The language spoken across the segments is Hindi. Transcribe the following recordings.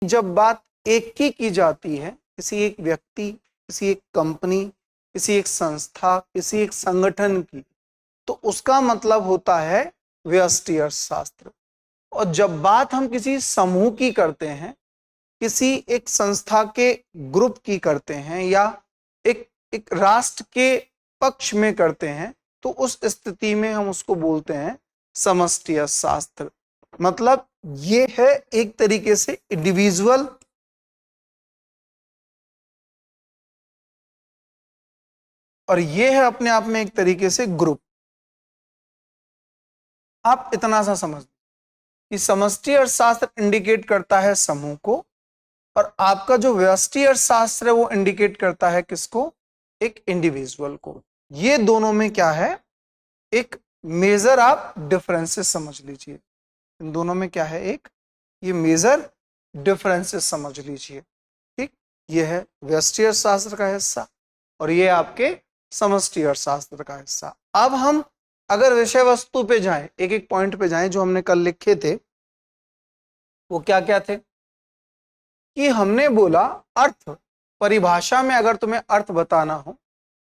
जब बात एक की जाती है, किसी एक व्यक्ति, किसी एक कंपनी, किसी एक संस्था, किसी एक संगठन की, तो उसका मतलब होता है व्यष्टि अर्थशास्त्र। और जब बात हम किसी समूह की करते हैं, किसी एक संस्था के ग्रुप की करते हैं, या एक राष्ट्र के पक्ष में करते हैं, तो उस स्थिति में हम उसको बोलते हैं समष्टि अर्थशास्त्र। मतलब ये है एक तरीके से इंडिविजुअल और ये है अपने आप में एक तरीके से ग्रुप। आप इतना सा समझ कि समष्टि अर्थशास्त्र इंडिकेट करता है समूह को, और आपका जो व्यष्टि अर्थशास्त्र है वो इंडिकेट करता है किसको? एक इंडिविजुअल को। ये दोनों में क्या है? एक मेजर आप डिफरेंसेस समझ लीजिए। इन दोनों में क्या है? एक ये मेजर डिफरेंसेस समझ लीजिए। ठीक, ये है व्यष्टि अर्थशास्त्र का हिस्सा और ये आपके समष्टि अर्थशास्त्र का हिस्सा। अब हम अगर विषय वस्तु पे जाएं, एक एक पॉइंट पे जाएं जो हमने कल लिखे थे, वो क्या क्या थे? कि हमने बोला अर्थ, परिभाषा में अगर तुम्हें अर्थ बताना हो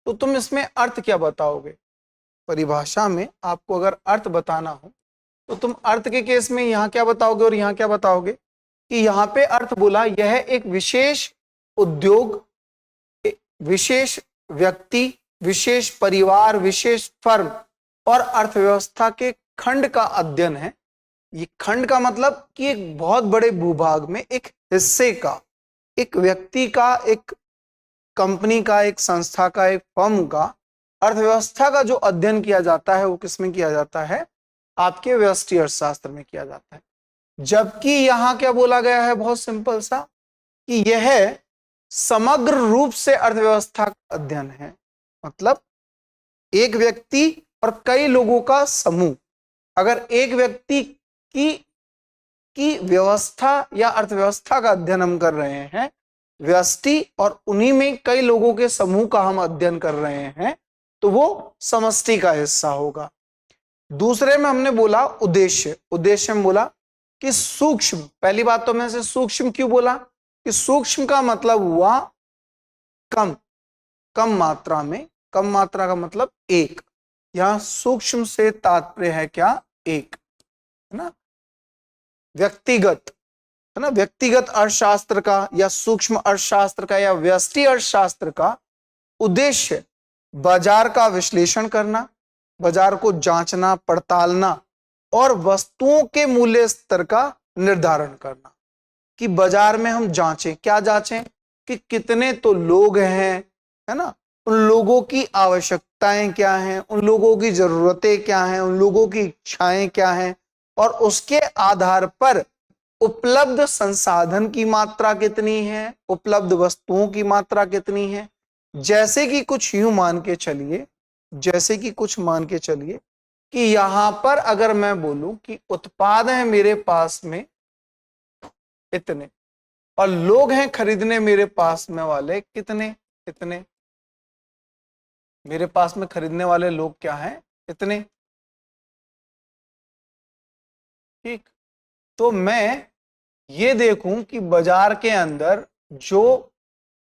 तो तुम इसमें अर्थ क्या बताओगे? परिभाषा में आपको अगर अर्थ बताना हो तो तुम अर्थ के केस में यहां क्या बताओगे और यहां क्या बताओगे? कि यहां पे अर्थ बोला यह एक विशेष उद्योग, विशेष व्यक्ति, विशेष परिवार, विशेष फर्म और अर्थव्यवस्था के खंड का अध्ययन है। ये खंड का मतलब कि एक बहुत बड़े भूभाग में एक हिस्से का, एक व्यक्ति का, एक कंपनी का, एक संस्था का, एक फर्म का अर्थव्यवस्था का जो अध्ययन किया जाता है वो किसमें किया जाता है? आपके व्यष्टि अर्थशास्त्र में किया जाता है। जबकि यहां क्या बोला गया है? बहुत सिंपल सा, कि यह समग्र रूप से अर्थव्यवस्था का अध्ययन है। मतलब एक व्यक्ति और कई लोगों का समूह, अगर एक व्यक्ति की व्यवस्था या अर्थव्यवस्था का अध्ययन हम कर रहे हैं, व्यष्टि और उन्हीं में कई लोगों के समूह का हम अध्ययन कर रहे हैं, तो वो समष्टि का हिस्सा होगा। दूसरे में हमने बोला उद्देश्य। उद्देश्य में बोला कि सूक्ष्म, पहली बात तो मैं से सूक्ष्म क्यों बोला? कि सूक्ष्म का मतलब हुआ कम, कम मात्रा में। कम मात्रा का मतलब एक। यहां सूक्ष्म से तात्पर्य है क्या? एक, है ना? व्यक्तिगत, है ना? व्यक्तिगत अर्थशास्त्र का या सूक्ष्म अर्थशास्त्र का या व्यष्टि अर्थशास्त्र का उद्देश्य बाजार का विश्लेषण करना, बाजार को जांचना, पड़तालना और वस्तुओं के मूल्य स्तर का निर्धारण करना। कि बाजार में हम जांचें, क्या जांचें? कि कितने तो लोग हैं, है ना? उन लोगों की आवश्यकताएं क्या हैं, उन लोगों की जरूरतें क्या हैं, उन लोगों की इच्छाएं क्या हैं, और उसके आधार पर उपलब्ध संसाधन की मात्रा कितनी है, उपलब्ध वस्तुओं की मात्रा कितनी है। जैसे कि कुछ यूं मान के चलिए, जैसे कि कुछ मान के चलिए कि यहां पर अगर मैं बोलूं कि उत्पाद है मेरे पास में इतने, और लोग हैं खरीदने मेरे पास में वाले कितने? इतने। मेरे पास में खरीदने वाले लोग क्या हैं? इतने। ठीक, तो मैं ये देखूं कि बाजार के अंदर जो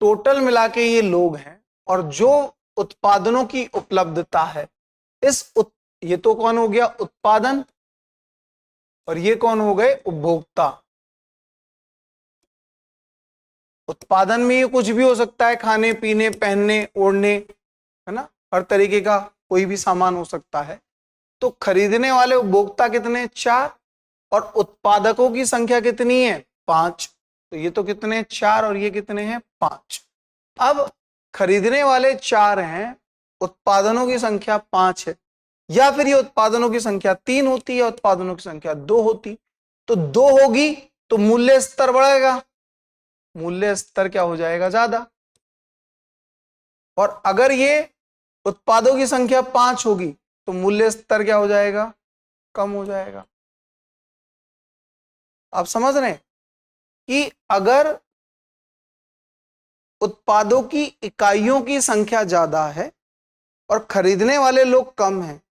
टोटल मिला के ये लोग हैं और जो उत्पादनों की उपलब्धता है, ये तो कौन हो गया? उत्पादन, और ये कौन हो गए? उपभोक्ता। उत्पादन में ये कुछ भी हो सकता है, खाने पीने, पहनने ओढ़ने, है ना? हर तरीके का कोई भी सामान हो सकता है। तो खरीदने वाले उपभोक्ता कितने? 4, और उत्पादकों की संख्या कितनी है? 5। तो ये तो कितने? 4, और ये कितने हैं? 5। अब खरीदने वाले 4 हैं, उत्पादनों की संख्या 5 है, या फिर ये उत्पादनों की संख्या 3 होती है, उत्पादनों की संख्या 2 होती। तो 2 होगी तो मूल्य स्तर बढ़ेगा, मूल्य स्तर क्या हो जाएगा? ज्यादा। और अगर ये उत्पादों की संख्या 5 होगी तो मूल्य स्तर क्या हो जाएगा? कम हो जाएगा। आप समझ रहे हैं कि अगर उत्पादों की इकाइयों की संख्या ज्यादा है और खरीदने वाले लोग कम हैं,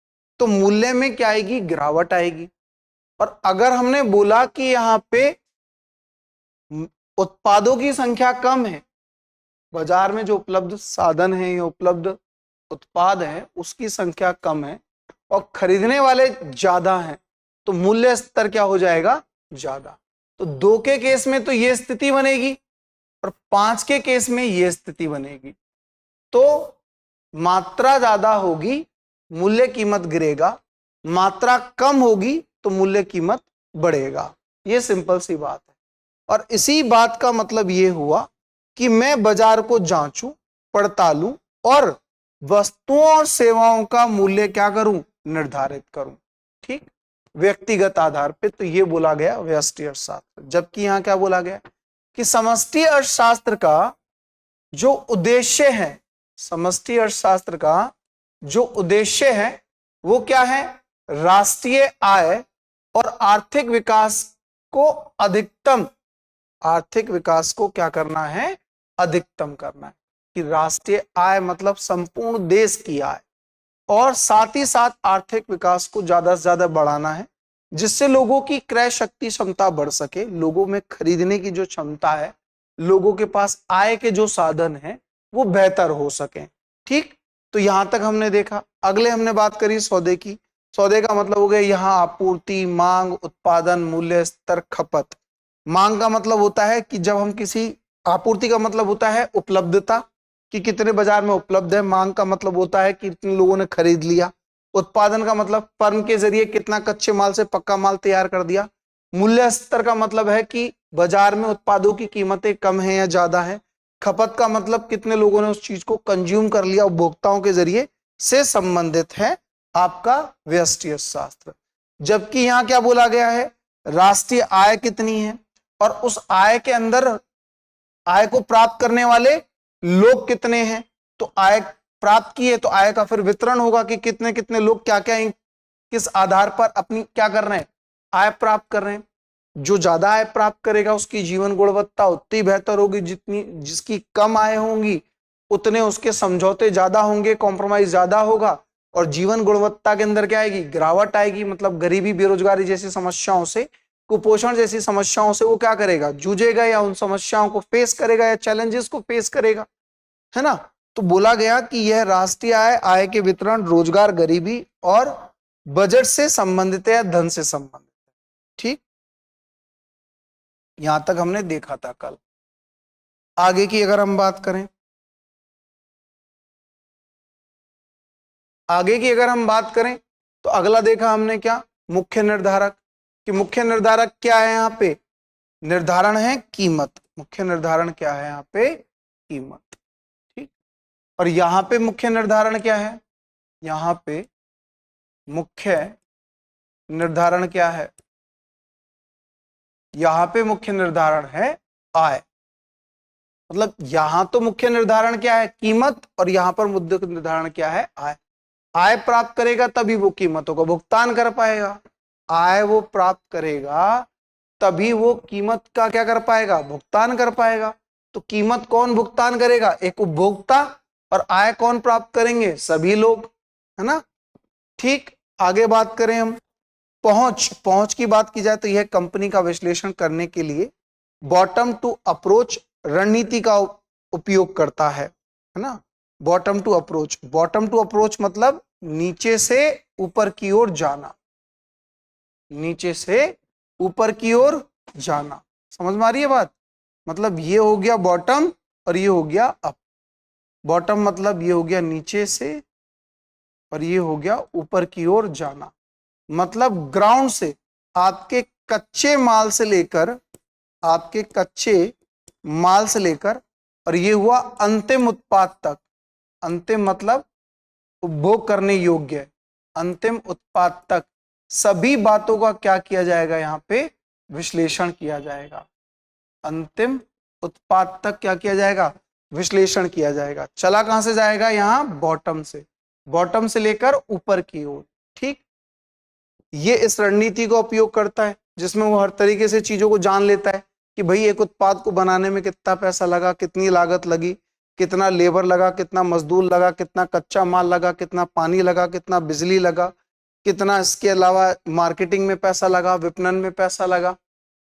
तो मूल्य में क्या आएगी? गिरावट आएगी। और अगर हमने बोला कि यहां पे उत्पादों की संख्या कम है, बाजार में जो उपलब्ध साधन है या उपलब्ध उत्पाद है उसकी संख्या कम है और खरीदने वाले ज्यादा हैं, तो मूल्य स्तर क्या हो जाएगा, ज्यादा। तो 2 के केस में तो ये स्थिति बनेगी और 5 के केस में ये स्थिति बनेगी। तो मात्रा ज्यादा होगी, मूल्य कीमत गिरेगा, मात्रा कम होगी तो मूल्य कीमत बढ़ेगा। ये सिंपल सी बात है। और इसी बात का मतलब ये हुआ कि मैं बाजार को जांचूं, पड़तालूं और वस्तुओं और सेवाओं का मूल्य क्या करूं, निर्धारित करूं, ठीक, व्यक्तिगत आधार पे। तो ये बोला गया व्यष्टि अर्थशास्त्र। जबकि यहां क्या बोला गया कि समष्टि अर्थशास्त्र का जो उद्देश्य है, समष्टि अर्थशास्त्र का जो उद्देश्य है वो क्या है, राष्ट्रीय आय और आर्थिक विकास को अधिकतम, आर्थिक विकास को क्या करना है, अधिकतम करना है। कि राष्ट्रीय आय मतलब संपूर्ण देश की आय, और साथ ही साथ आर्थिक विकास को ज्यादा से ज्यादा बढ़ाना है, जिससे लोगों की क्रय शक्ति क्षमता बढ़ सके, लोगों में खरीदने की जो क्षमता है, लोगों के पास आय के जो साधन है वो बेहतर हो सके, ठीक। तो यहां तक हमने देखा। अगले हमने बात करी सौदे की। सौदे का मतलब हो गया यहाँ आपूर्ति, मांग, उत्पादन, मूल्य स्तर, खपत। मांग का मतलब होता है कि जब हम किसी, आपूर्ति का मतलब होता है उपलब्धता कि कितने बाजार में उपलब्ध है, मांग का मतलब होता है कि कितने लोगों ने खरीद लिया, उत्पादन का मतलब फर्म के जरिए कितना कच्चे माल से पक्का माल तैयार कर दिया, मूल्य स्तर का मतलब है कि बाजार में उत्पादों की कीमतें कम है या ज्यादा है, खपत का मतलब कितने लोगों ने उस चीज को कंज्यूम कर लिया, उपभोक्ताओं के जरिए से संबंधित है आपका व्यष्टि अर्थशास्त्र। जबकि यहां क्या बोला गया है, राष्ट्रीय आय कितनी है और उस आय के अंदर आय को प्राप्त करने वाले लोग कितने हैं। तो आय प्राप्त की है तो आय का फिर वितरण होगा कि कितने कितने लोग क्या क्या किस आधार पर अपनी क्या कर रहे हैं, आय प्राप्त कर रहे हैं। जो ज्यादा आय प्राप्त करेगा उसकी जीवन गुणवत्ता उतनी बेहतर होगी, जितनी जिसकी कम आय होंगी उतने उसके समझौते ज्यादा होंगे, कॉम्प्रोमाइज ज्यादा होगा, और जीवन गुणवत्ता के अंदर क्या आएगी, गिरावट आएगी। मतलब गरीबी, बेरोजगारी जैसी समस्याओं से, कुपोषण जैसी समस्याओं से वो क्या करेगा, जूझेगा, या उन समस्याओं को फेस करेगा, या चैलेंजेस को फेस करेगा, है ना। तो बोला गया कि यह राष्ट्रीय आय, आय के वितरण, रोजगार, गरीबी और बजट से संबंधित है या धन से संबंधित है, ठीक। यहां तक हमने देखा था कल। आगे की अगर हम बात करें, आगे की अगर हम बात करें तो अगला देखा हमने क्या, मुख्य निर्धारक। कि मुख्य निर्धारक क्या है, यहां पे निर्धारण है कीमत। मुख्य निर्धारण क्या है यहाँ पे, कीमत, ठीक। और यहां पे मुख्य निर्धारण क्या है, यहां पे मुख्य निर्धारण क्या है, यहां पे मुख्य निर्धारण है आय। मतलब यहां तो मुख्य निर्धारण क्या है, कीमत, और यहां पर मुख्य निर्धारण क्या है, आय। आय प्राप्त करेगा तभी वो कीमतों का भुगतान कर पाएगा, आय वो प्राप्त करेगा तभी वो कीमत का क्या कर पाएगा, भुगतान कर पाएगा। तो कीमत कौन भुगतान करेगा, एक उपभोक्ता, और आय कौन प्राप्त करेंगे, सभी लोग, है ना, ठीक। आगे बात करें हम पहुंच। पहुंच की बात की जाए तो यह कंपनी का विश्लेषण करने के लिए बॉटम टू अप्रोच रणनीति का उपयोग करता है ना। Bottom to approach, bottom to approach मतलब नीचे से ऊपर की ओर जाना, नीचे से ऊपर की ओर जाना। समझ में आ रही है बात। मतलब ये हो गया बॉटम और ये हो गया अप। बॉटम मतलब ये हो गया नीचे से और ये हो गया ऊपर की ओर जाना। मतलब ग्राउंड से, आपके कच्चे माल से लेकर, आपके कच्चे माल से लेकर, और ये हुआ अंतिम उत्पाद तक। अंतिम मतलब उपभोग करने योग्य, अंतिम उत्पाद तक सभी बातों का क्या किया जाएगा, यहाँ पे विश्लेषण किया जाएगा। अंतिम उत्पाद तक क्या किया जाएगा, विश्लेषण किया जाएगा। चला कहां से जाएगा, यहां बॉटम से, बॉटम से लेकर ऊपर की ओर, ठीक। ये इस रणनीति का उपयोग करता है जिसमें वो हर तरीके से चीजों को जान लेता है कि भाई एक उत्पाद को बनाने में कितना पैसा लगा, कितनी लागत लगी, कितना लेबर लगा, कितना मजदूर लगा, कितना कच्चा माल लगा, कितना पानी लगा, कितना बिजली लगा, कितना इसके अलावा मार्केटिंग में पैसा लगा, विपणन में पैसा लगा,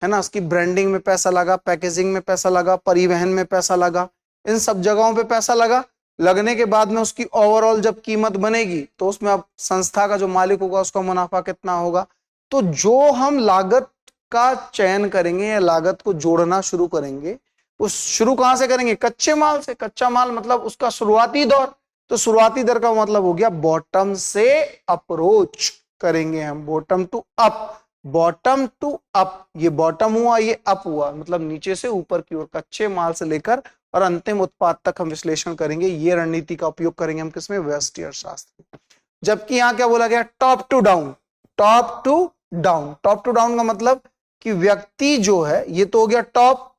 है ना, उसकी ब्रांडिंग में पैसा लगा, पैकेजिंग में पैसा लगा, परिवहन में पैसा लगा, इन सब जगहों पे पैसा लगा। लगने के बाद में उसकी ओवरऑल जब कीमत बनेगी तो उसमें अब संस्था का जो मालिक होगा उसका मुनाफा कितना होगा। तो जो हम लागत का चयन करेंगे या लागत को जोड़ना शुरू करेंगे, उस शुरू कहां से करेंगे? कच्चे माल से। कच्चा माल मतलब उसका शुरुआती दौर, तो शुरुआती दर का मतलब हो गया बॉटम से अप्रोच करेंगे हम, bottom to up. Bottom to up, ये बॉटम हुआ, ये अप हुआ, मतलब नीचे से ऊपर की ओर, कच्चे माल से लेकर और अंतिम उत्पाद तक हम विश्लेषण करेंगे। ये रणनीति का उपयोग करेंगे हम किसमें? व्यष्टि अर्थशास्त्र। जबकि यहां क्या बोला गया? Top to down. Top to down, top to down का मतलब कि व्यक्ति जो है, ये तो हो गया टॉप,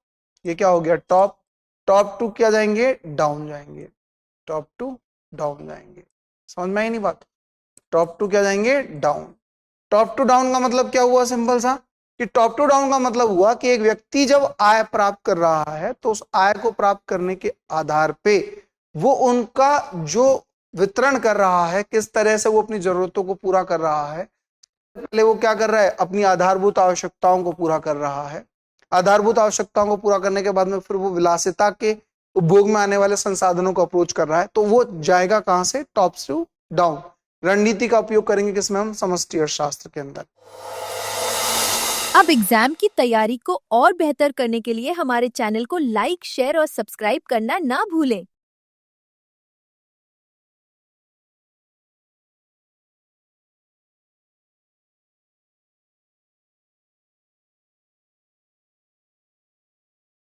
ये क्या हो गया? टॉप। टॉप टू क्या जाएंगे? डाउन जाएंगे। टॉप टू डाउन जाएंगे। समझ में आई नहीं बात? टॉप टू क्या जाएंगे? डाउन। टॉप टू डाउन का मतलब क्या हुआ? सिंपल सा, कि टॉप टू डाउन का मतलब हुआ कि एक व्यक्ति जब आय प्राप्त कर रहा है तो उस आय को प्राप्त करने के आधार पे वो उनका जो वितरण कर रहा है, किस तरह से वो अपनी जरूरतों को पूरा कर रहा है। पहले वो क्या कर रहा है? अपनी आधारभूत आवश्यकताओं को पूरा कर रहा है। आधारभूत आवश्यकताओं को पूरा करने के बाद में फिर वो विलासिता के उपभोग में आने वाले संसाधनों को अप्रोच कर रहा है, तो वो जाएगा कहां से? Top to down. रणनीति का उपयोग करेंगे किसमें? हम समष्टि अर्थशास्त्र के अंदर। अब एग्जाम की तैयारी को और बेहतर करने के लिए हमारे चैनल को लाइक, शेयर और सब्सक्राइब करना ना भूलें।